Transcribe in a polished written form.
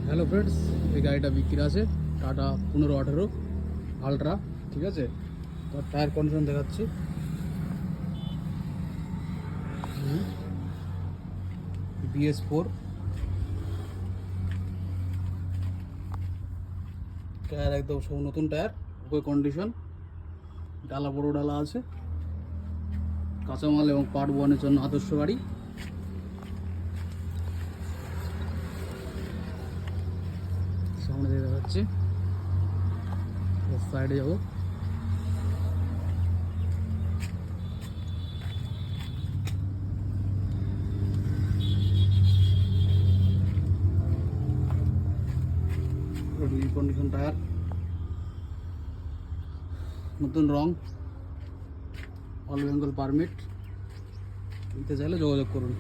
Hello friends, এই গাড়িটা বিক্রি আছে টাটা 1518 আলট্রা। ঠিক আছে, তো টায়ার কন্ডিশন দেখাচ্ছি। BS4 টায়ার, একদম সব নতুন টায়ার, উপরে কন্ডিশন, ডালা বড় ডালা আছে, কাঁচামাল এবং পার্ট ওয়ানের জন্য আদর্শ গাড়ি। সামনে দিয়ে দেখাচ্ছি, সাইডে যাবো। কন্ডিশন টায়ার, নতুন রং, অল বেঙ্গল পারমিট। নিতে চাইলে যোগাযোগ করুন।